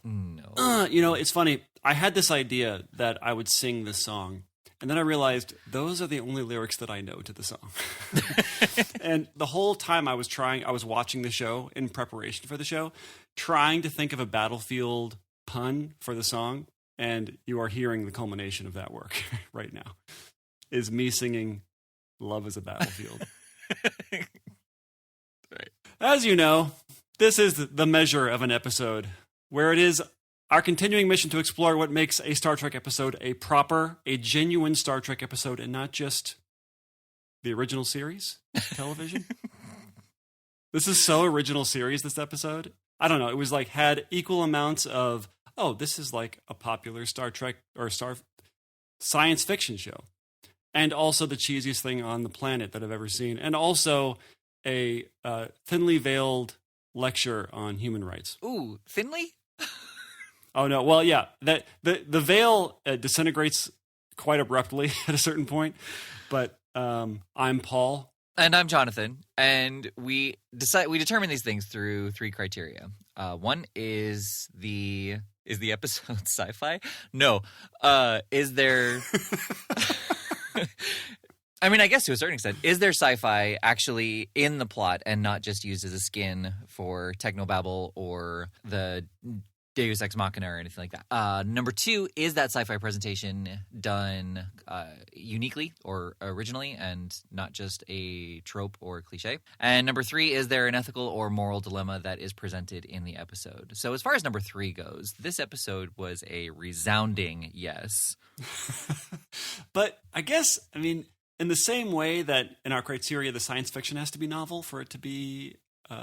No. It's funny. I had this idea that I would sing this song, and then I realized those are the only lyrics that I know to the song. And the whole time I was watching the show in preparation for the show, trying to think of a Battlefield pun for the song, and you are hearing the culmination of that work right now, is me singing Love is a Battlefield. Right. As you know, this is the measure of an episode, where it is our continuing mission to explore what makes a Star Trek episode a genuine Star Trek episode, and not just the original series television. This is so original series, this episode. I don't know. It was like had equal amounts of, this is like a popular Star Trek or science fiction show. And also the cheesiest thing on the planet that I've ever seen. And also a thinly veiled lecture on human rights. Ooh, thinly? Oh, no. Well, yeah. The veil disintegrates quite abruptly at a certain point. But I'm Paul. And I'm Jonathan. And we determine these things through 3 criteria. One is the episode sci-fi? No. Is there... I mean, I guess to a certain extent, is there sci-fi actually in the plot and not just used as a skin for technobabble or the Deus Ex Machina or anything like that? Number 2, is that sci-fi presentation done uniquely or originally and not just a trope or cliche? And number 3, is there an ethical or moral dilemma that is presented in the episode? So as far as number 3 goes, this episode was a resounding yes. But I guess, in the same way that in our criteria, the science fiction has to be novel for it to be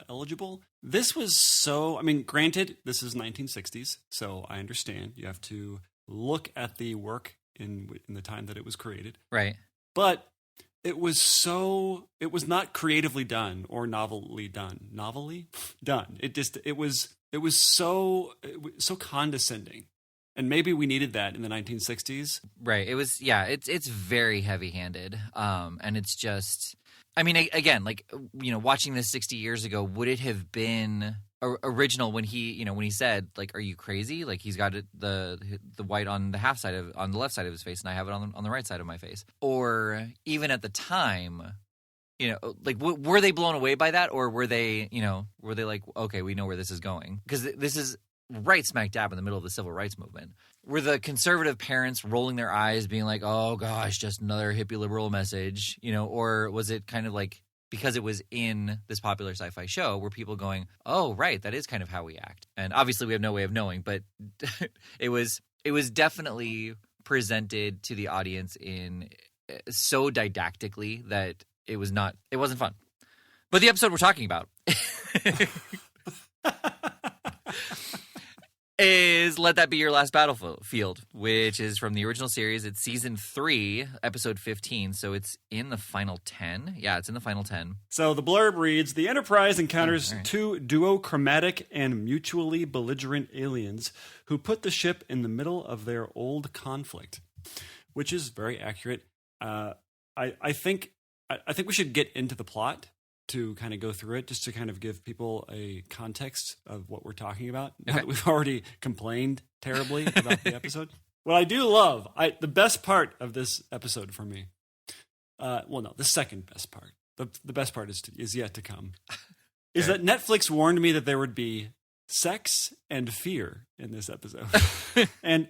eligible, this was so, granted, this is 1960s, so I understand. You have to look at the work in the time that it was created. Right. But it was not creatively done or novelly done. Novelly done. It was so condescending. And maybe we needed that in the 1960s. Right. It was, it's very heavy-handed. And it's just, again, watching this 60 years ago, would it have been original when he said, like, are you crazy? Like, he's got the white on the left side of his face, and I have it on the right side of my face. Or even at the time, were they blown away by that? Or were they like, okay, we know where this is going? Because this is right smack dab in the middle of the civil rights movement. Were the conservative parents rolling their eyes being like, oh gosh, just another hippie liberal message, or was it kind of like, because it was in this popular sci-fi show, were people going, oh right, that is kind of how we act? And obviously we have no way of knowing, but it was definitely presented to the audience in so didactically that it wasn't fun. But the episode we're talking about is Let That Be Your Last Battlefield, which is from the original series. It's season 3, episode 15, so it's in the final 10. Yeah, it's in the final 10. So the blurb reads, the Enterprise encounters 2 duochromatic and mutually belligerent aliens who put the ship in the middle of their old conflict, which is very accurate. I think we should get into the plot to kind of go through it, just to kind of give people a context of what we're talking about. Now that we've already complained terribly about the episode. What I do love, the best part of this episode for me, the second best part, the best part is yet to come, is that Netflix warned me that there would be sex and fear in this episode. And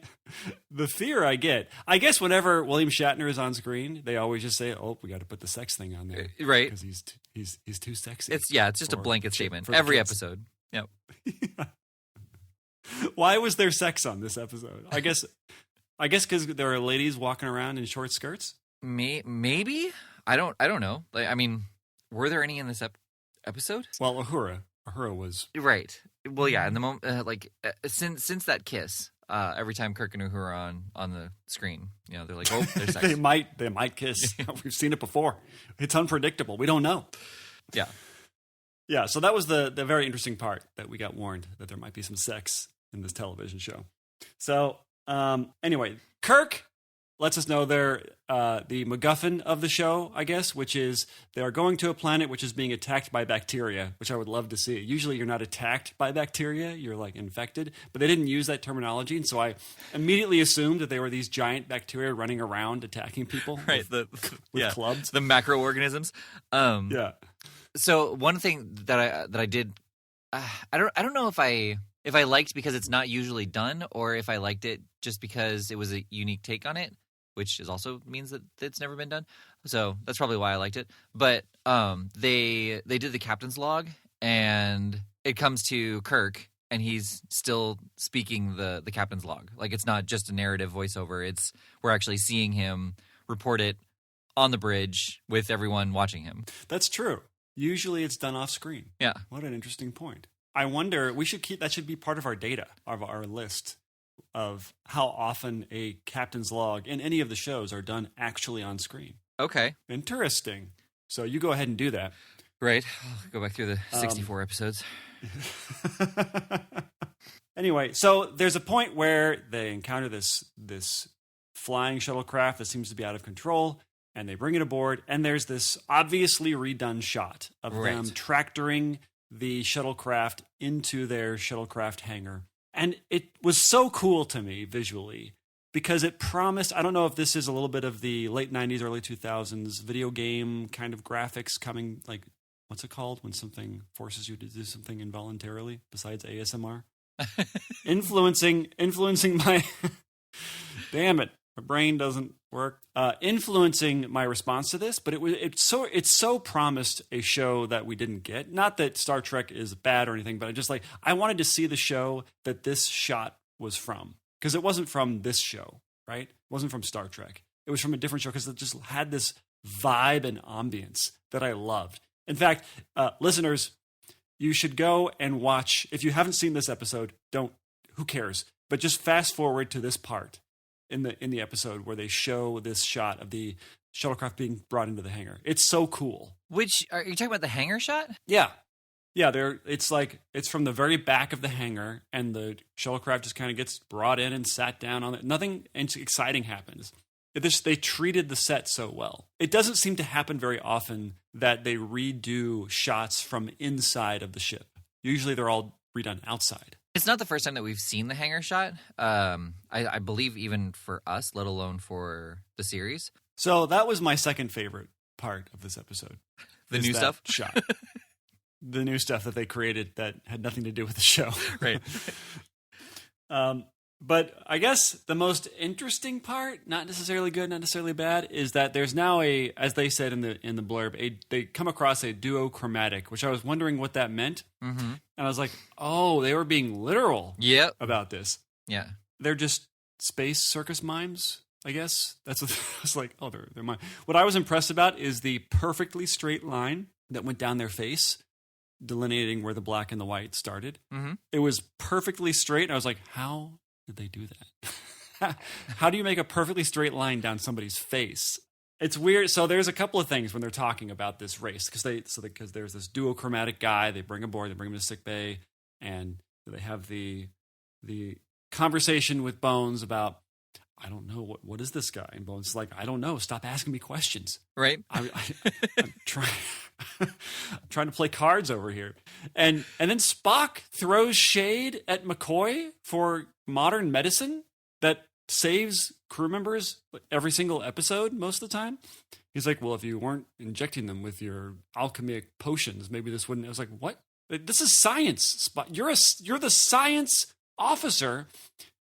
the fear I get, I guess whenever William Shatner is on screen, they always just say, oh, we got to put the sex thing on there. Right. Because he's too sexy. It's just a blanket statement. Every episode. Yep. Why was there sex on this episode? I guess because there are ladies walking around in short skirts. Maybe? I don't know. Were there any in this episode? Well, Uhura was right. Well, yeah. In the moment, since that kiss, every time Kirk and Uhura are on the screen, they're like, oh, there's sex. they might kiss. We've seen it before. It's unpredictable. We don't know. Yeah. Yeah. So that was the very interesting part, that we got warned that there might be some sex in this television show. So anyway, Kirk lets us know they're the MacGuffin of the show, I guess, which is they are going to a planet which is being attacked by bacteria, which I would love to see. Usually you're not attacked by bacteria, you're like infected, but they didn't use that terminology, and so I immediately assumed that they were these giant bacteria running around attacking people with clubs. The macroorganisms. Yeah. So one thing that I did, I don't know if I liked because it's not usually done, or if I liked it just because it was a unique take on it, which also means that it's never been done. So that's probably why I liked it. But they did the captain's log, and it comes to Kirk, and he's still speaking the captain's log. Like, it's not just a narrative voiceover. We're actually seeing him report it on the bridge with everyone watching him. That's true. Usually it's done off screen. Yeah. What an interesting point. I wonder, that should be part of our data, of our list of how often a captain's log in any of the shows are done actually on screen. Okay. Interesting. So you go ahead and do that. Right. I'll go back through the 64 episodes. Anyway, so there's a point where they encounter this flying shuttlecraft that seems to be out of control, and they bring it aboard, and there's this obviously redone shot of them tractoring the shuttlecraft into their shuttlecraft hangar. And it was so cool to me visually because it promised, I don't know if this is a little bit of the late 90s, early 2000s video game kind of graphics coming, like, what's it called when something forces you to do something involuntarily besides ASMR? Influencing my, damn it, my brain doesn't work. Influencing my response to this, but it so promised a show that we didn't get. Not that Star Trek is bad or anything, but I wanted to see the show that this shot was from, because it wasn't from this show, right? It wasn't from Star Trek. It was from a different show because it just had this vibe and ambience that I loved. In fact, listeners, you should go and watch. If you haven't seen this episode, who cares? But just fast forward to this part in the episode where they show this shot of the shuttlecraft being brought into the hangar. It's so cool. Which, are you talking about the hangar shot? Yeah. Yeah, it's from the very back of the hangar, and the shuttlecraft just kind of gets brought in and sat down on it. Nothing exciting happens. They treated the set so well. It doesn't seem to happen very often that they redo shots from inside of the ship. Usually they're all redone outside. It's not the first time that we've seen the hangar shot. I believe even for us, let alone for the series. So that was my second favorite part of this episode. The new stuff? Shot. The new stuff that they created that had nothing to do with the show. Right. But I guess the most interesting part, not necessarily good, not necessarily bad, is that there's now as they said in the blurb, they come across a duochromatic, which I was wondering what that meant. Mm-hmm. And I was like, oh, they were being literal about this. Yeah. They're just space circus mimes, I guess. That's what I was like, oh, they're mime. What I was impressed about is the perfectly straight line that went down their face, delineating where the black and the white started. Mm-hmm. It was perfectly straight. And I was like, how did they do that? How do you make a perfectly straight line down somebody's face? It's weird. So there's a couple of things when they're talking about this race, because there's this duochromatic guy they bring aboard, they bring him to sick bay, and they have the conversation with Bones about, I don't know, what is this guy? And Bones is like, I don't know. Stop asking me questions. Right. I'm trying. I'm trying to play cards over here. And then Spock throws shade at McCoy for modern medicine that saves crew members every single episode most of the time. He's like, well, if you weren't injecting them with your alchemic potions, maybe this wouldn't. I was like, what? This is science, Spock. You're the science officer,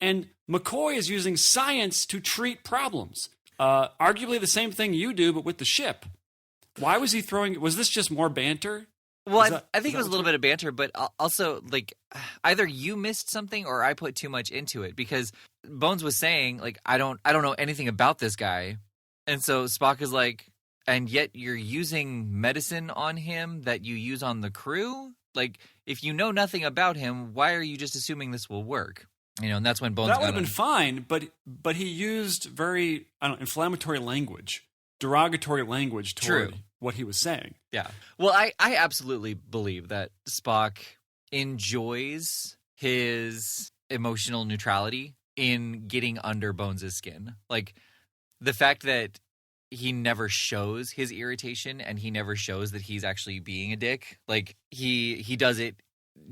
and McCoy is using science to treat problems. Arguably the same thing you do, but with the ship. Why was he throwing? Was this just more banter? Well, I think it was a little bit of banter, but also, like, either you missed something or I put too much into it, because Bones was saying, like, I don't know anything about this guy. And so Spock is like, and yet you're using medicine on him that you use on the crew? Like, if you know nothing about him, why are you just assuming this will work? And that's when Bones that would have been fine, but he used very, inflammatory language, derogatory language toward what he was saying. Yeah. Well, I absolutely believe that Spock enjoys his emotional neutrality in getting under Bones' skin. Like, the fact that he never shows his irritation and he never shows that he's actually being a dick. Like, he does it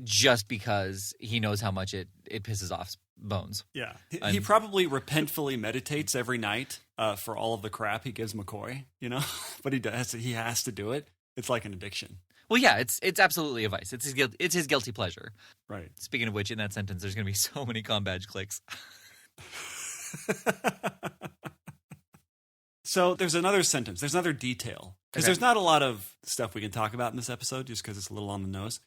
just because he knows how much it pisses off Bones. Yeah. He probably repentfully meditates every night for all of the crap he gives McCoy, but he has to do it. It's like an addiction. Well, yeah, it's absolutely a vice. It's his guilty pleasure. Right. Speaking of which, in that sentence, there's going to be so many comm badge clicks. So there's another sentence. There's another detail. Because there's not a lot of stuff we can talk about in this episode just because it's a little on the nose.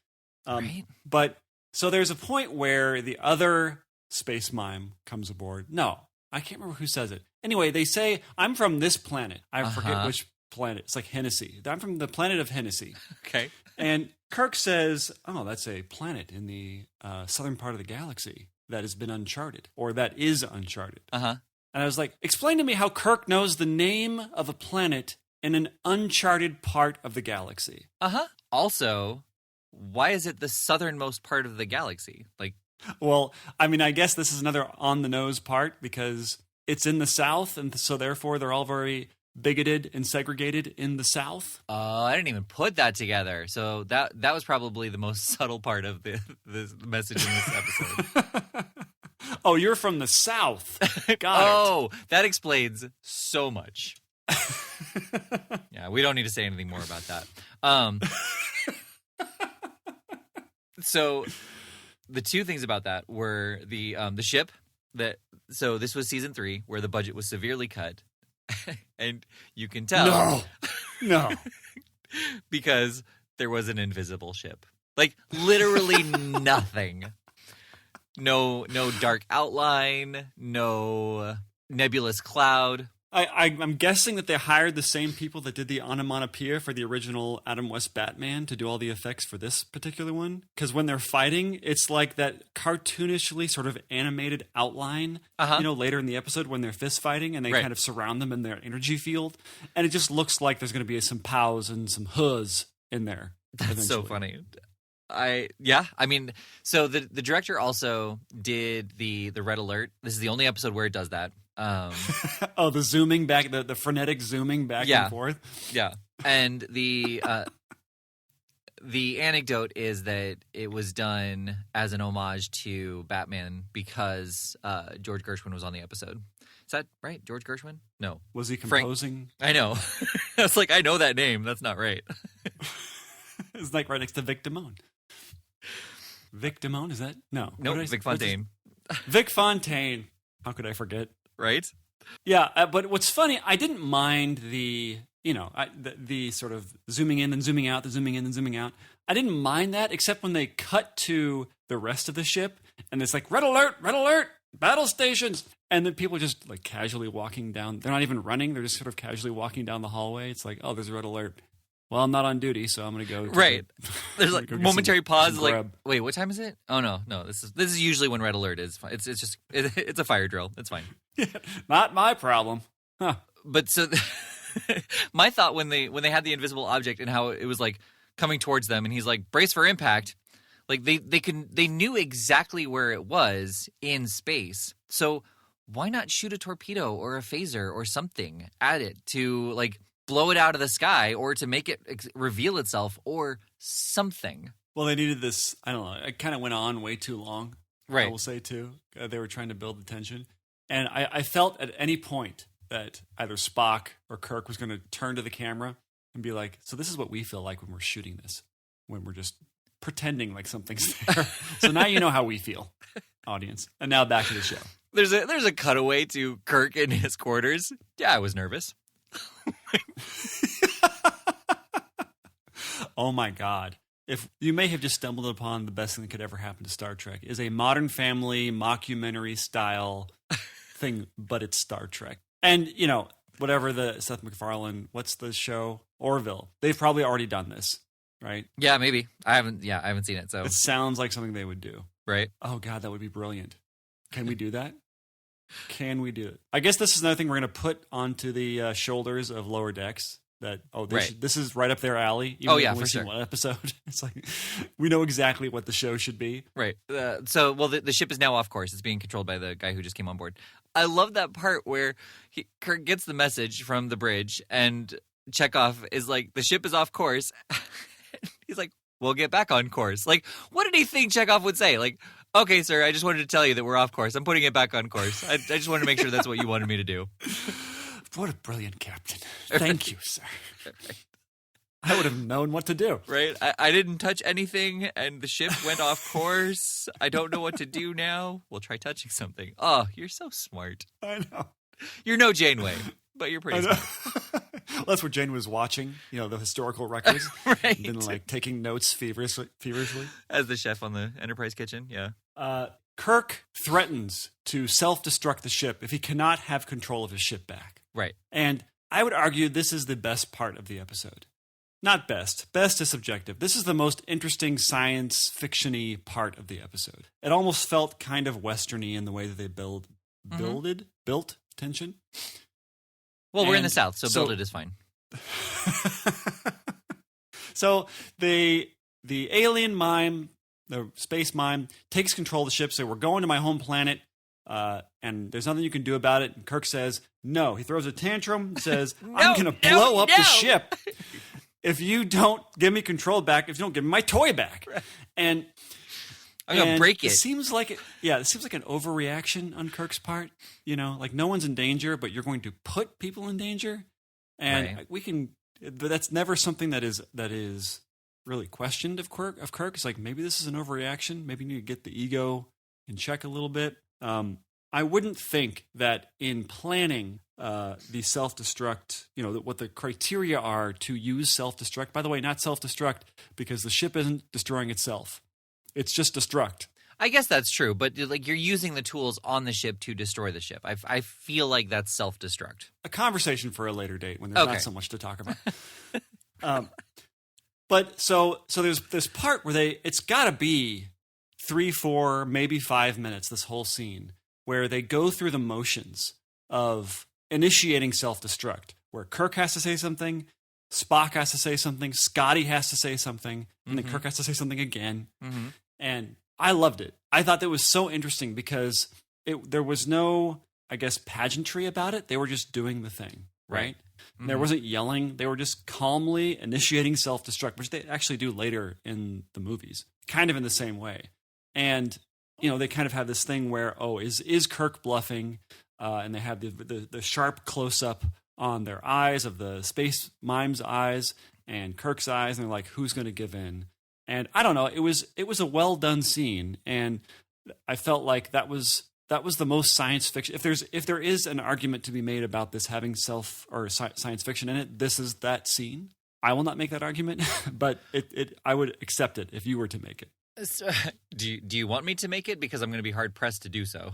Right. But so there's a point where the other space mime comes aboard. No, I can't remember who says it. Anyway, they say, I'm from this planet. I forget which planet. It's like Hennessy. I'm from the planet of Hennessy. Okay. And Kirk says, oh, that's a planet in the southern part of the galaxy that has been uncharted, or that is uncharted. Uh-huh. And I was like, explain to me how Kirk knows the name of a planet in an uncharted part of the galaxy. Uh-huh. Also, why is it the southernmost part of the galaxy? Like, well, I mean, I guess this is another on-the-nose part because it's in the south, and so therefore they're all very bigoted and segregated in the south. I didn't even put that together. So that was probably the most subtle part of the message in this episode. Oh, you're from the south. Got Oh, that explains so much. Yeah, we don't need to say anything more about that. So the two things about that were the ship so this was season 3 where the budget was severely cut. And you can tell. No. Because there was an invisible ship. Like, literally nothing. No dark outline, no nebulous cloud. I'm guessing that they hired the same people that did the onomatopoeia for the original Adam West Batman to do all the effects for this particular one. Because when they're fighting, it's like that cartoonishly sort of animated outline, later in the episode when they're fist fighting and they kind of surround them in their energy field. And it just looks like there's going to be some pows and some huzz in there. That's eventually. So funny. I mean, so the director also did the red alert. This is the only episode where it does that. The zooming back, the frenetic zooming back and forth. Yeah. And the anecdote is that it was done as an homage to Batman because George Gershwin was on the episode. Is that right? George Gershwin? No. Was he composing? I know. I was like, I know that name. That's not right. It's like right next to Vic Damone. Vic Damone, is that? No. Nope, Vic Fontaine. Vic Fontaine. How could I forget? Right? Yeah, but what's funny, I didn't mind the sort of zooming in and zooming out, the zooming in and zooming out. I didn't mind that, except when they cut to the rest of the ship, and it's like, red alert, battle stations. And then people just like casually walking down. They're not even running. They're just sort of casually walking down the hallway. It's like, oh, there's a red alert. Well, I'm not on duty, so I'm going to go. Right. There's like momentary pause. Like, grub. wait, what time is it? Oh no. This is usually when red alert is. It's just it's a fire drill. It's fine. Not my problem. Huh. But so my thought when they had the invisible object and how it was like coming towards them, and he's like, brace for impact. Like they knew exactly where it was in space. So why not shoot a torpedo or a phaser or something at it to like blow it out of the sky or to make it reveal itself or something? Well, they needed this. I don't know. It kind of went on way too long. Right. I will say too. They were trying to build the tension, and I felt at any point that either Spock or Kirk was going to turn to the camera and be like, "So this is what we feel like when we're shooting this, when we're just pretending like something's there." So now you know how we feel, audience. And now back to the show. There's a cutaway to Kirk in his quarters. Yeah, I was nervous. Oh my God. If you may have just stumbled upon the best thing that could ever happen to Star Trek is a Modern Family mockumentary style thing, but it's Star Trek. And, whatever the Seth MacFarlane, what's the show? Orville. They've probably already done this, right? Yeah, maybe. I haven't seen it, so. It sounds like something they would do. Right. Oh God, that would be brilliant. Can we do that? Can we do it? I guess this is another thing we're going to put onto the shoulders of Lower Decks. that Right. this is right up their alley. Even Oh, though yeah, we've only for seen sure. one episode. It's like we know exactly what the show should be. Right. The ship is now off course. It's being controlled by the guy who just came on board. I love that part where Kirk gets the message from the bridge, and Chekhov is like, the ship is off course. He's like, we'll get back on course. Like, what did he think Chekhov would say? Like, okay, sir, I just wanted to tell you that we're off course. I'm putting it back on course. I just wanted to make sure that's what you wanted me to do. What a brilliant captain. Thank you, sir. I would have known what to do. Right? I didn't touch anything, and the ship went off course. I don't know what to do now. We'll try touching something. Oh, you're so smart. I know. You're no Janeway, but you're pretty smart. Well, that's what Jane was watching, the historical records. Right. And then, like, taking notes feverishly. As the chef on the Enterprise kitchen, yeah. Kirk threatens to self-destruct the ship if he cannot have control of his ship back. Right. And I would argue this is the best part of the episode. Not best. Best is subjective. This is the most interesting science fiction-y part of the episode. It almost felt kind of Western-y in the way that they built tension. Well, we're in And the South, so build it is fine. So the alien mime, the space mime, takes control of the ship. So we're going to my home planet, and there's nothing you can do about it. And Kirk says no. He throws a tantrum, says, "I'm going to blow up the ship if you don't give me control back. If you don't give me my toy back." And I'm going to break it. It seems like an overreaction on Kirk's part. Like no one's in danger, but you're going to put people in danger. And but that's never something that is really questioned of Kirk. It's like, maybe this is an overreaction. Maybe you need to get the ego in check a little bit. I wouldn't think that in planning the self-destruct, what the criteria are to use self-destruct. By the way, not self-destruct because the ship isn't destroying itself. It's just destruct. I guess that's true, but like you're using the tools on the ship to destroy the ship. I feel like that's self-destruct. A conversation for a later date when there's not so much to talk about. But so there's this part where it's got to be 3, 4, maybe 5 minutes, this whole scene, where they go through the motions of initiating self-destruct, where Kirk has to say something, Spock has to say something, Scotty has to say something, and then Kirk has to say something again. Mm-hmm. And I loved it. I thought that was so interesting because there was no, I guess, pageantry about it. They were just doing the thing, right? Mm-hmm. There wasn't yelling. They were just calmly initiating self-destruct, which they actually do later in the movies, kind of in the same way. And, they kind of have this thing where, is Kirk bluffing? And they have the sharp close-up on their eyes, of the space mime's eyes and Kirk's eyes, and they're like, who's going to give in? And I don't know, it was a well-done scene, and I felt like that was the most science fiction. If there is an argument to be made about this having science fiction in it, this is that scene. I will not make that argument, but I would accept it if you were to make it. So, do you want me to make it? Because I'm going to be hard pressed to do so.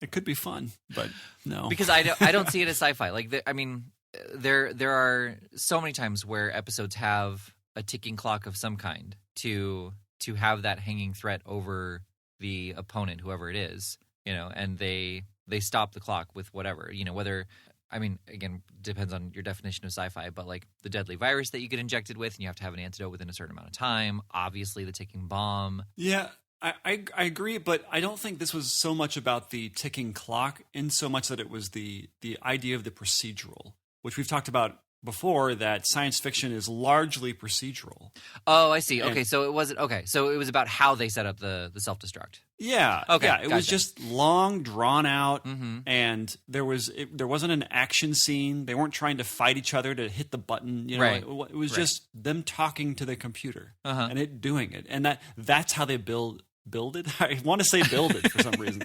It could be fun, but no. Because I don't see it as sci-fi. Like there are so many times where episodes have a ticking clock of some kind to have that hanging threat over the opponent, whoever it is, and they stop the clock with whatever, whether, again, depends on your definition of sci-fi, but like the deadly virus that you get injected with and you have to have an antidote within a certain amount of time, obviously the ticking bomb. Yeah, I agree, but I don't think this was so much about the ticking clock in so much that it was the idea of the procedural, which we've talked about before, that science fiction is largely procedural. Oh, I see. Okay, so it wasn't okay. So it was about how they set up the self-destruct. Yeah. Okay. Yeah, it was just long, drawn out, mm-hmm. and there wasn't an action scene. They weren't trying to fight each other to hit the button. Right. It was just them talking to the computer and it doing it, and that's how they build it. I want to say build it for some reason.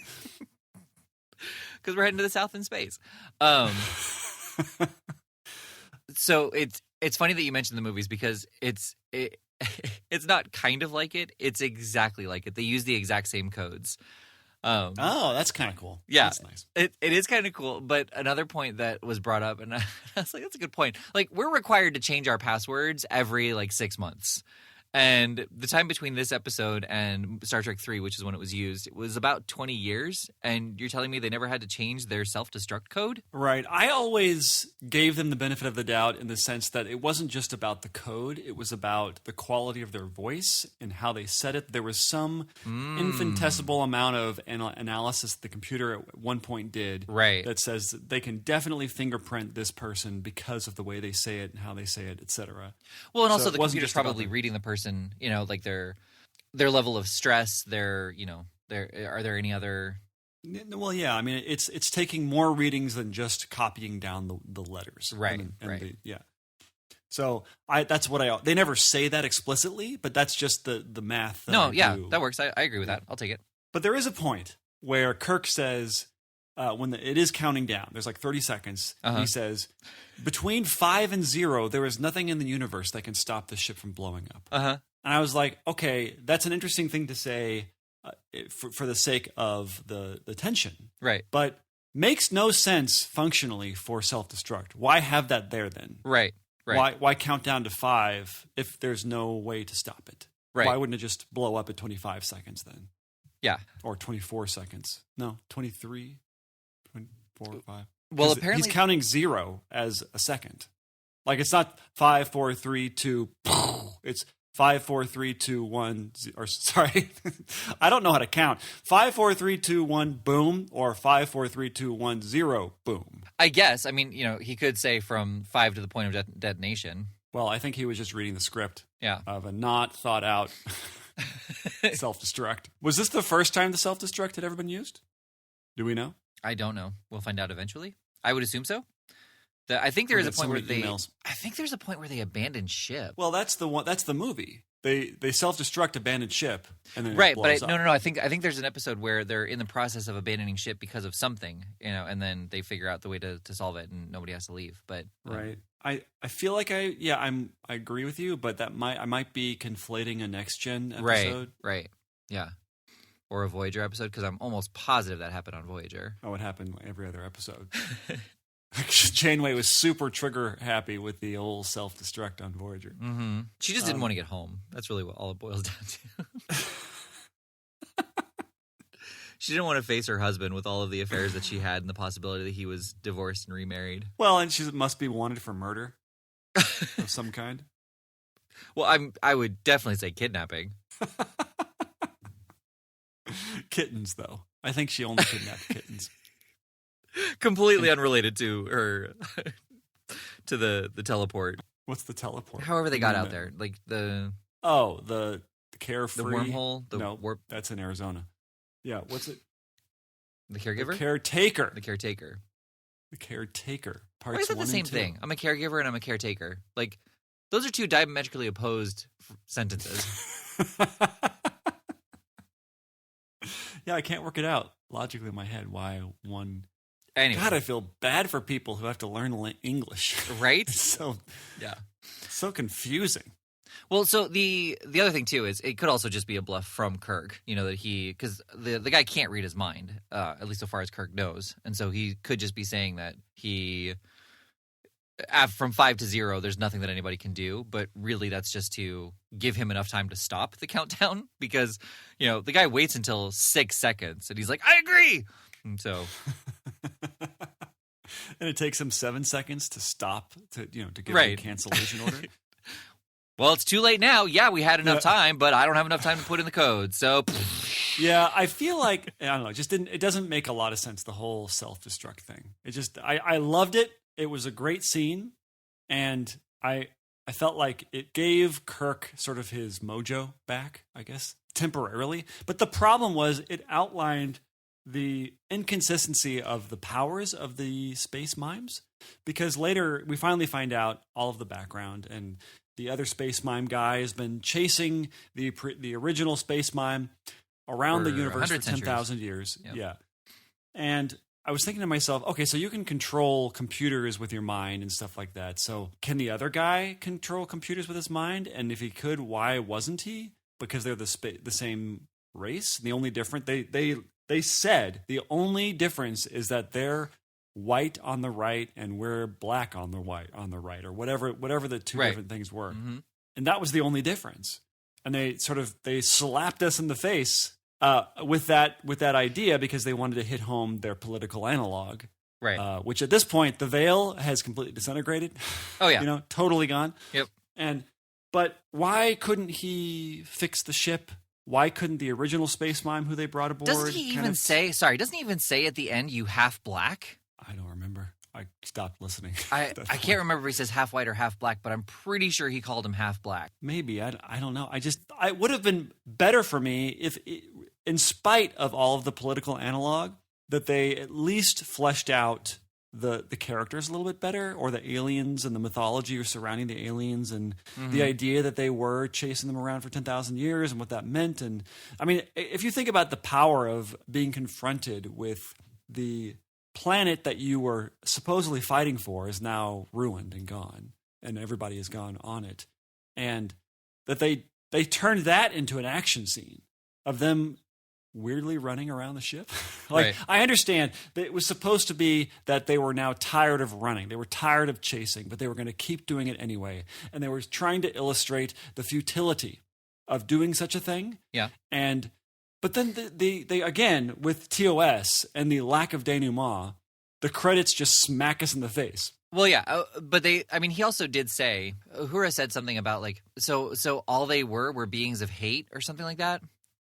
Because we're heading to the South in space. So it's funny that you mentioned the movies because it's not kind of like it. It's exactly like it. They use the exact same codes. That's kind of cool. Yeah, that's nice. It is kind of cool. But another point that was brought up, and I was like, that's a good point. Like, we're required to change our passwords every 6 months. And the time between this episode and Star Trek 3, which is when it was used, it was about 20 years. And you're telling me they never had to change their self-destruct code? Right. I always gave them the benefit of the doubt in the sense that it wasn't just about the code. It was about the quality of their voice and how they said it. There was some infinitesimal amount of analysis the computer at one point did that says that they can definitely fingerprint this person because of the way they say it and how they say it, etc. Well, and also the computer's probably reading the person, like their level of stress, are there any other... Well, yeah, I mean, it's taking more readings than just copying down the letters. Right, yeah. So that's what they never say that explicitly, but that's just the math. That works. I agree with that. I'll take it. But there is a point where Kirk says, when it is counting down, there's like 30 seconds, he says, between 5 and 0, there is nothing in the universe that can stop the ship from blowing up. And I was like, okay, that's an interesting thing to say for the sake of the tension. Right. But makes no sense functionally for self-destruct. Why have that there then? Right. Why count down to 5 if there's no way to stop it? Right. Why wouldn't it just blow up at 25 seconds then? Yeah. Or 24 seconds. No, 23, 24, 5. Well, apparently he's counting 0 as a second. Like it's not 5, 4, 3, 2. It's 5, 4, 3, 2, 1. Or sorry, I don't know how to count. 5, 4, 3, 2, 1. Boom, or 5, 4, 3, 2, 1, 0. Boom. I guess. I mean, he could say from 5 to the point of detonation. Well, I think he was just reading the script. Yeah. Of a not thought out self-destruct. Was this the first time the self-destruct had ever been used? Do we know? I don't know. We'll find out eventually. I would assume so. I think there is a point where I think there's a point where they abandon ship. Well, that's the one. That's the movie. They self-destruct abandoned ship, and then right. It blows but up. No. I think there's an episode where they're in the process of abandoning ship because of something, and then they figure out the way to solve it, and nobody has to leave. But right. I feel like I agree with you, but I might be conflating a next gen episode. Right. Yeah. Or a Voyager episode, because I'm almost positive that happened on Voyager. Oh, it happened every other episode. Janeway was super trigger happy with the old self-destruct on Voyager. Mm-hmm. She just didn't want to get home. That's really what all it boils down to. She didn't want to face her husband with all of the affairs that she had and the possibility that he was divorced and remarried. Well, and she must be wanted for murder of some kind. Well, I would definitely say kidnapping. Kittens, though. I think she only kidnapped kittens. Completely unrelated to her, to the teleport. What's the teleport? However they got out there. Like the carefree. The wormhole? No, warp. That's in Arizona. Yeah, what's it? The caregiver? The caretaker. The caretaker. The caretaker. Parts Why is it the same 2. thing? I'm a caregiver and I'm a caretaker. Like, those are two diametrically opposed sentences. Yeah, I can't work it out logically in my head why one... Anyway. God, I feel bad for people who have to learn English. Right? It's so confusing. Well, so the other thing, too, is it could also just be a bluff from Kirk, that because the guy can't read his mind, at least so far as Kirk knows. And so he could just be saying that from 5 to 0, there's nothing that anybody can do. But really, that's just to give him enough time to stop the countdown because, the guy waits until 6 seconds and he's like, I agree. And so... And it takes him 7 seconds to stop to give right. a cancellation order. Well, it's too late now. Yeah, we had enough time, but I don't have enough time to put in the code. So, yeah, I feel like I don't know. It doesn't make a lot of sense. The whole self-destruct thing. I loved it. It was a great scene, and I felt like it gave Kirk sort of his mojo back, I guess, temporarily. But the problem was it outlined the inconsistency of the powers of the space mimes, because later we finally find out all of the background, and the other space mime guy has been chasing the original space mime around the universe for 10,000 years. Yep. Yeah. And I was thinking to myself, okay, so you can control computers with your mind and stuff like that. So can the other guy control computers with his mind? And if he could, why wasn't he? Because they're the same race. The only different they said the only difference is that they're white on the right and we're black on the right, or whatever the two different things were. Mm-hmm. And that was the only difference. And they slapped us in the face with that idea because they wanted to hit home their political analog. Right. Which at this point, the veil has completely disintegrated. Oh, yeah. Totally gone. Yep. But why couldn't he fix the ship? Why couldn't the original space mime who they brought aboard? Doesn't he even say at the end, you half black? I don't remember. I stopped listening. I can't remember if he says half white or half black, but I'm pretty sure he called him half black. Maybe. I don't know. I would have been better for me if, in spite of all of the political analog, that they at least fleshed out the characters a little bit better, or the aliens and the mythology surrounding the aliens, and the idea that they were chasing them around for 10,000 years and what that meant. And I mean, if you think about the power of being confronted with the planet that you were supposedly fighting for is now ruined and gone, and everybody is gone on it, and that they turned that into an action scene of them weirdly running around the ship. Right. I understand that it was supposed to be that they were now tired of running. They were tired of chasing, but they were going to keep doing it anyway. And they were trying to illustrate the futility of doing such a thing. Yeah. But then they again, with TOS and the lack of denouement, the credits just smack us in the face. Well, yeah, but he also did say, Uhura said something about like, so all they were beings of hate or something like that.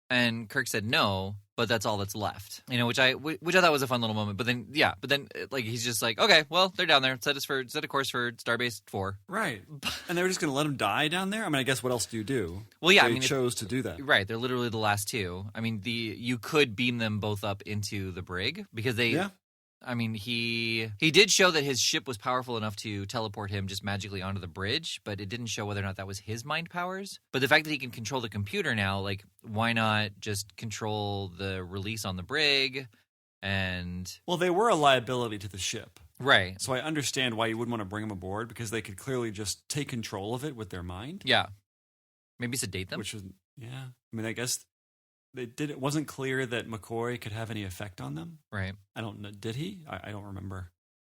And Kirk said no, but that's all that's left. Which I thought was a fun little moment. But then like he's just like, okay, well, they're down there. Set a course for Starbase 4. Right. And they were just going to let them die down there? I mean, I guess what else do you do? Well, yeah, they chose to do that. Right. They're literally the last two. I mean, you could beam them both up into the brig because they. Yeah. I mean, he did show that his ship was powerful enough to teleport him just magically onto the bridge, but it didn't show whether or not that was his mind powers. But the fact that he can control the computer now, like, why not just control the release on the brig? Well, they were a liability to the ship. Right. So I understand why you wouldn't want to bring them aboard, because they could clearly just take control of it with their mind. Yeah. Maybe sedate them? Which was, yeah. I mean, I guess it wasn't clear that McCoy could have any effect on them. Right. I don't know. Did he? I don't remember.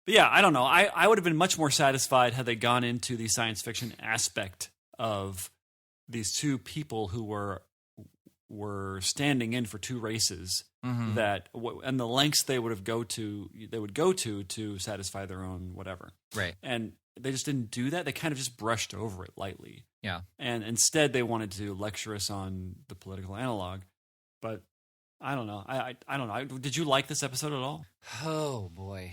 But yeah, I don't know. I would have been much more satisfied had they gone into the science fiction aspect of these two people who were standing in for two races, and the lengths they would go to satisfy their own whatever. Right. And they just didn't do that. They kind of just brushed over it lightly. Yeah. And instead they wanted to lecture us on the political analog. But I don't know. I don't know. Did you like this episode at all? Oh boy.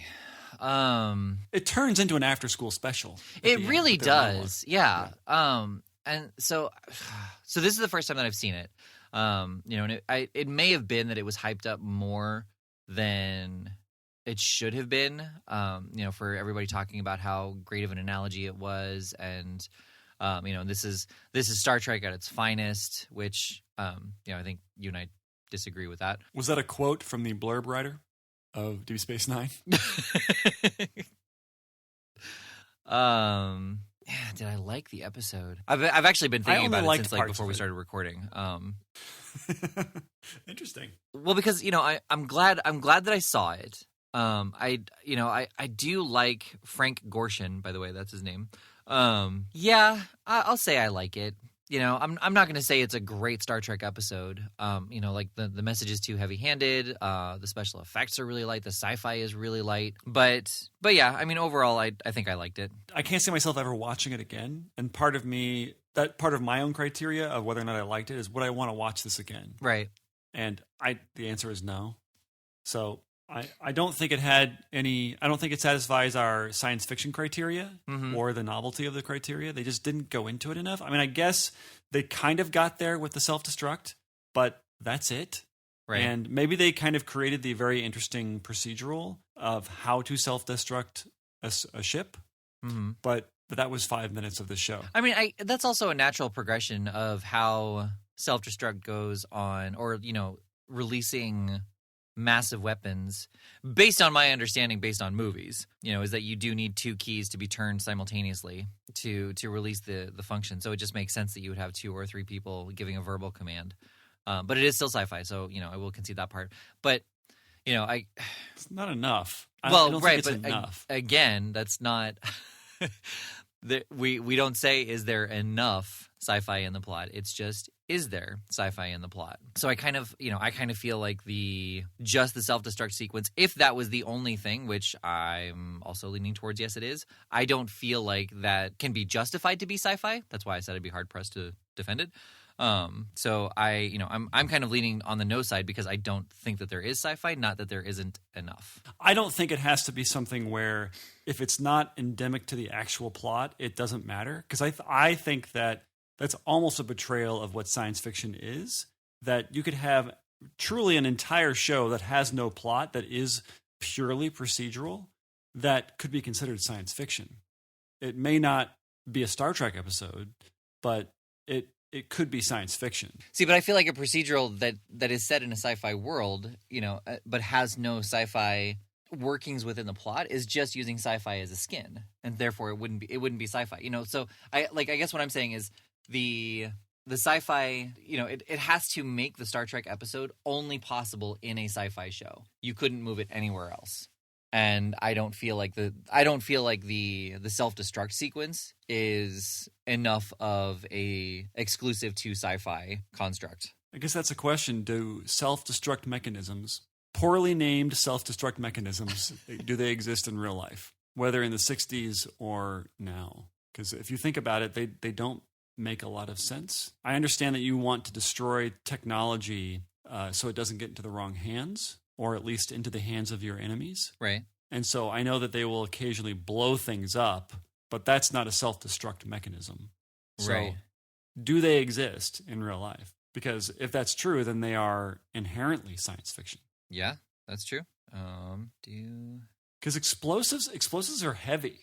It turns into an after-school special. It really does. Yeah. And so this is the first time that I've seen it. And it may have been that it was hyped up more than it should have been. For everybody talking about how great of an analogy it was, and this is Star Trek at its finest, which I think you and I disagree with that. Was that a quote from the blurb writer of Deep Space Nine? Yeah, did I like the episode? I've actually been thinking about it since before we started recording. Interesting. Well, because I'm glad that I saw it. I do like Frank Gorshin, by the way, that's his name. Yeah, I'll say I like it. I'm not going to say it's a great Star Trek episode. Like the message is too heavy-handed. The special effects are really light. The sci-fi is really light. But yeah, I mean, overall, I think I liked it. I can't see myself ever watching it again. And part of my own criteria of whether or not I liked it is, would I want to watch this again? Right. And the answer is no. So I don't think it had any. I don't think it satisfies our science fiction criteria or the novelty of the criteria. They just didn't go into it enough. I mean, I guess they kind of got there with the self-destruct, but that's it. Right. And maybe they kind of created the very interesting procedural of how to self-destruct a ship, but that was 5 minutes of the show. I mean, that's also a natural progression of how self-destruct goes on, or releasing massive weapons, based on my understanding, based on movies, is that you do need two keys to be turned simultaneously to release the function. So it just makes sense that you would have two or three people giving a verbal command. But it is still sci-fi, so I will concede that part. But it's not enough. Well, I don't right, think it's enough. Again, that's not. We don't say, is there enough sci-fi in the plot? It's just, is there sci-fi in the plot? So I kind of feel like the self-destruct sequence, if that was the only thing, which I'm also leaning towards yes it is, I don't feel like that can be justified to be sci-fi. That's why I said I'd be hard-pressed to defend it. So I'm kind of leaning on the no side because I don't think that there is sci-fi, not that there isn't enough. I don't think it has to be something where if it's not endemic to the actual plot, it doesn't matter. Because I think that that's almost a betrayal of what science fiction is, that you could have truly an entire show that has no plot, that is purely procedural, that could be considered science fiction. It may not be a Star Trek episode, but it could be science fiction. See, but I feel like a procedural that is set in a sci-fi world, but has no sci-fi workings within the plot is just using sci-fi as a skin, and therefore it wouldn't be sci-fi. So I guess what I'm saying is the sci-fi, it has to make the Star Trek episode only possible in a sci-fi show. You couldn't move it anywhere else. And I don't feel like the self-destruct sequence is enough of a exclusive to sci-fi construct. I guess that's a question. Do self-destruct mechanisms, poorly named self-destruct mechanisms, do they exist in real life, whether in the 60s or now? Because if you think about it, they don't make a lot of sense. I understand that you want to destroy technology so it doesn't get into the wrong hands, or at least into the hands of your enemies. Right. And so I know that they will occasionally blow things up, but that's not a self-destruct mechanism. So right. Do they exist in real life? Because if that's true, then they are inherently science fiction. Yeah, that's true. Because explosives are heavy.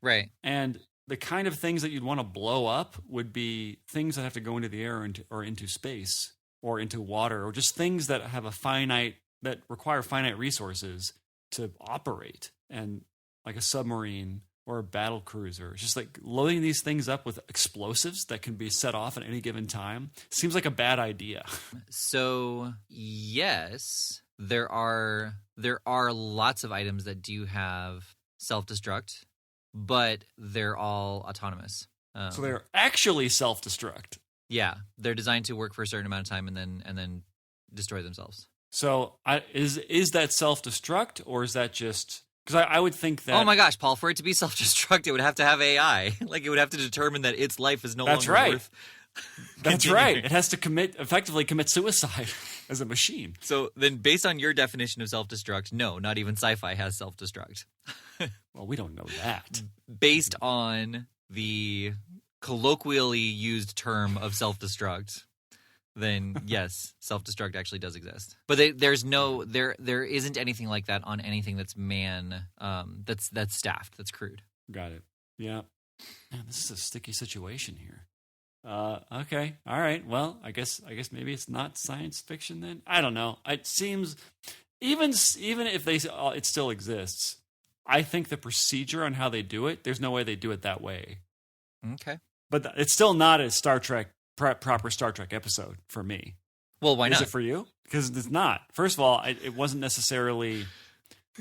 Right. And the kind of things that you'd want to blow up would be things that have to go into the air or into space or into water, or just things that have that require finite resources to operate, and like a submarine or a battle cruiser. It's just like loading these things up with explosives that can be set off at any given time seems like a bad idea. So yes, there are lots of items that do have self-destruct, but they're all autonomous. So they're actually self-destruct. Yeah, they're designed to work for a certain amount of time and then destroy themselves. So is that self-destruct, or is that just... Because I would think that... Oh my gosh, Paul, for it to be self-destruct, it would have to have AI. Like, it would have to determine that its life is no longer worth... That's right. It has to effectively commit suicide as a machine. So then, based on your definition of self-destruct, no, not even sci-fi has self-destruct. Well, we don't know that. Based on the colloquially used term of self-destruct, then yes, self-destruct actually does exist. But there isn't anything like that on anything that's that's staffed, that's crewed. Got it. Yeah. Man, this is a sticky situation here. Okay. All right. Well, I guess maybe it's not science fiction then. I don't know. It seems even if it still exists, I think the procedure on how they do it, there's no way they do it that way. Okay. But it's still not a Star Trek proper Star Trek episode for me. Well, why not? Is it for you? Because it's not. First of all, it wasn't necessarily...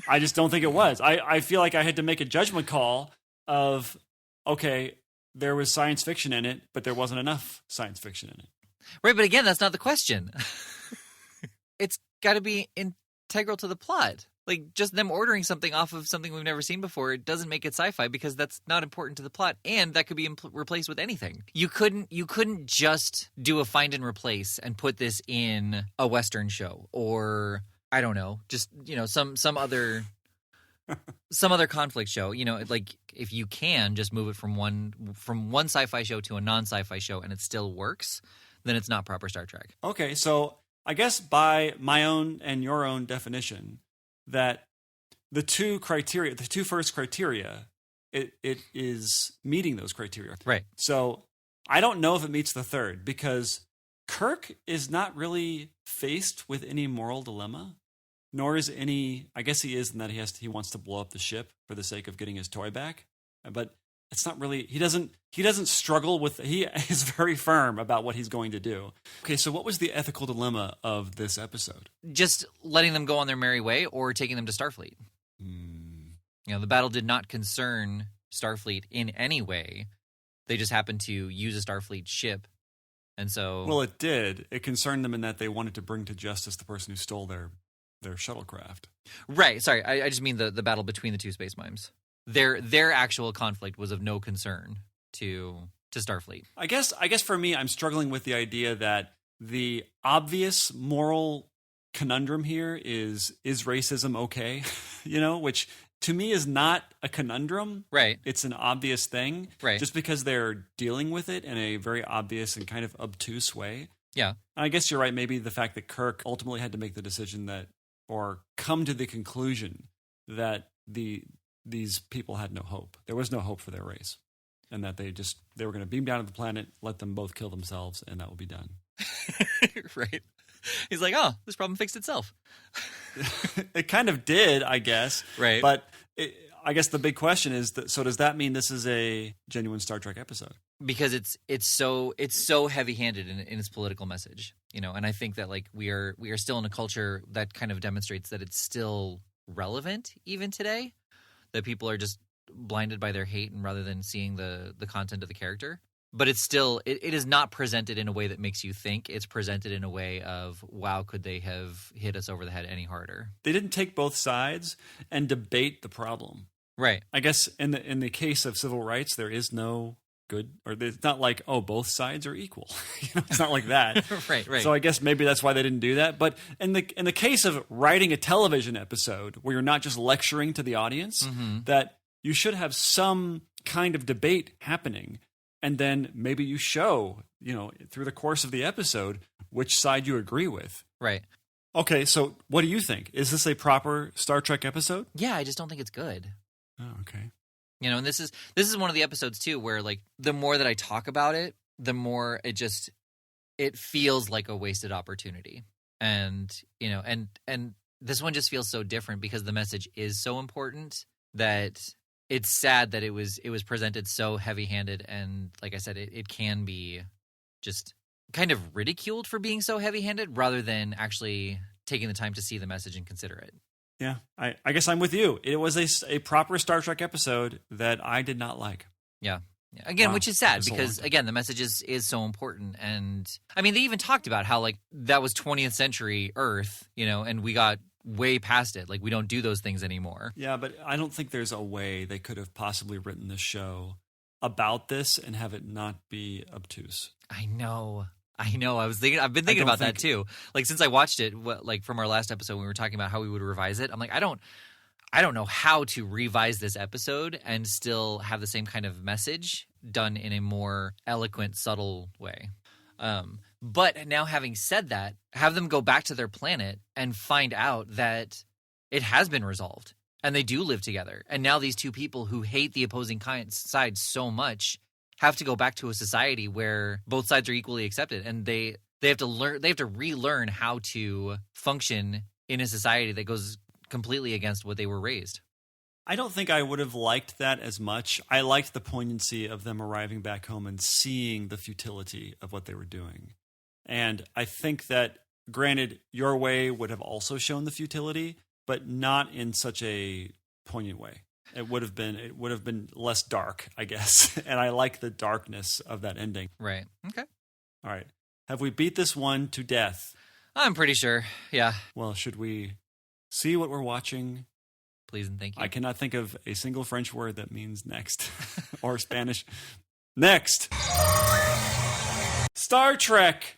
I just don't think it was. I feel like I had to make a judgment call of, okay, there was science fiction in it, but there wasn't enough science fiction in it. Right, but again, that's not the question. It's got to be integral to the plot. Like, just them ordering something off of something we've never seen before, it doesn't make it sci-fi because that's not important to the plot, and that could be replaced with anything. You couldn't just do a find and replace and put this in a Western show, or I don't know, just some other conflict show. Like, if you can just move it from one sci-fi show to a non-sci-fi show and it still works, then it's not proper Star Trek. Okay, so I guess by my own and your own definition, that the two first criteria, it is meeting those criteria. Right. So I don't know if it meets the third, because Kirk is not really faced with any moral dilemma, nor is I guess he is in that he wants to blow up the ship for the sake of getting his toy back. But it's not really, he doesn't struggle with, he is very firm about what he's going to do. Okay, so what was the ethical dilemma of this episode? Just letting them go on their merry way or taking them to Starfleet. The battle did not concern Starfleet in any way. They just happened to use a Starfleet ship. And so... Well, it did. It concerned them in that they wanted to bring to justice the person who stole their shuttlecraft. Right. Sorry, I just mean the battle between the two space mimes. Their actual conflict was of no concern to Starfleet. I guess for me, I'm struggling with the idea that the obvious moral conundrum here is racism okay? Which to me is not a conundrum. Right. It's an obvious thing. Right. Just because they're dealing with it in a very obvious and kind of obtuse way. Yeah. And I guess you're right. Maybe the fact that Kirk ultimately had to make the decision or come to the conclusion that these people had no hope. There was no hope for their race. And that they were going to beam down to the planet, let them both kill themselves, and that will be done. Right. He's like, oh, this problem fixed itself. It kind of did, I guess. Right. But I guess the big question is, so does that mean this is a genuine Star Trek episode? Because it's so heavy-handed in its political message, and I think that like we are still in a culture that kind of demonstrates that it's still relevant even today, that people are just blinded by their hate and rather than seeing the content of the character. But it's still it is not presented in a way that makes you think. It's presented in a way of, wow, could they have hit us over the head any harder? They didn't take both sides and debate the problem. Right. I guess in the case of civil rights, there is no good, or it's not like, oh, both sides are equal. It's not like that. Right. So I guess maybe that's why they didn't do that. But in the case of writing a television episode where you're not just lecturing to the audience, that you should have some kind of debate happening. And then maybe you show, through the course of the episode, which side you agree with. Right. Okay, so what do you think? Is this a proper Star Trek episode? Yeah, I just don't think it's good. Oh, okay. And this is one of the episodes too where like the more that I talk about it, the more it feels like a wasted opportunity. And and this one just feels so different because the message is so important that it's sad that it was presented so heavy-handed, and like I said, it can be just kind of ridiculed for being so heavy-handed rather than actually taking the time to see the message and consider it. Yeah, I guess I'm with you. It was a proper Star Trek episode that I did not like. Yeah. Again, Wow. which is sad because, again, the message is so important. And, I mean, they even talked about how, like, that was 20th century Earth, and we got way past it. Like, we don't do those things anymore. Yeah, but I don't think there's a way they could have possibly written this show about this and have it not be obtuse. I know. I've been thinking about that too. Like, since I watched it, like from our last episode when we were talking about how we would revise it, I'm like, I don't know how to revise this episode and still have the same kind of message done in a more eloquent, subtle way. But now having said that, have them go back to their planet and find out that it has been resolved and they do live together. And now these two people who hate the opposing sides so much have to go back to a society where both sides are equally accepted, and they have to relearn how to function in a society that goes completely against what they were raised. I don't think I would have liked that as much. I liked the poignancy of them arriving back home and seeing the futility of what they were doing. And I think that, granted, Your Way would have also shown the futility, but not in such a poignant way. It would have been less dark, I guess. And I like the darkness of that ending. Right. Okay. All right. Have we beat this one to death? I'm pretty sure. Yeah. Well, should we see what we're watching? Please and thank you. I cannot think of a single French word that means next or Spanish. Next. Star Trek,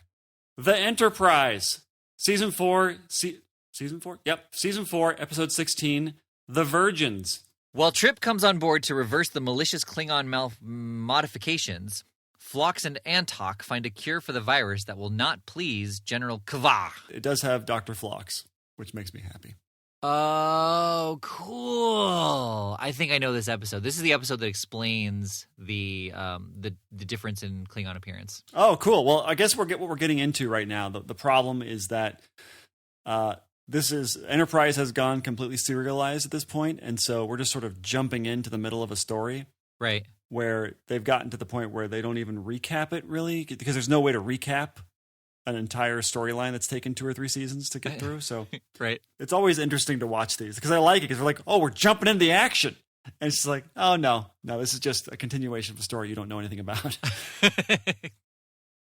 The Enterprise, Season 4. Season 4? Yep. Season 4, Episode 16, The Virgins. While Trip comes on board to reverse the malicious Klingon modifications, Phlox and Antok find a cure for the virus that will not please General Kva. It does have Dr. Phlox, which makes me happy. Oh, cool. I think I know this episode. This is the episode that explains the difference in Klingon appearance. Oh, cool. Well, I guess what we're getting into right now. The problem is that Enterprise has gone completely serialized at this point, and so we're just sort of jumping into the middle of a story. Right. Where they've gotten to the point where they don't even recap it, really, because there's no way to recap an entire storyline that's taken 2 or 3 seasons to get through. So right. It's always interesting to watch these, because I like it, because we're like, oh, we're jumping into the action. And she's like, oh, no, this is just a continuation of a story you don't know anything about.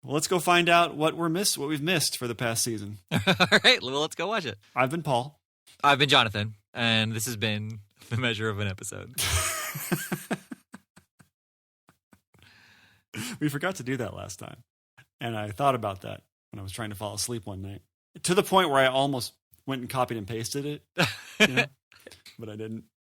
Well, let's go find out what we've missed for the past season. All right, well, let's go watch it. I've been Paul. I've been Jonathan, and this has been The Measure of an Episode. We forgot to do that last time. And I thought about that when I was trying to fall asleep one night. To the point where I almost went and copied and pasted it. But I didn't.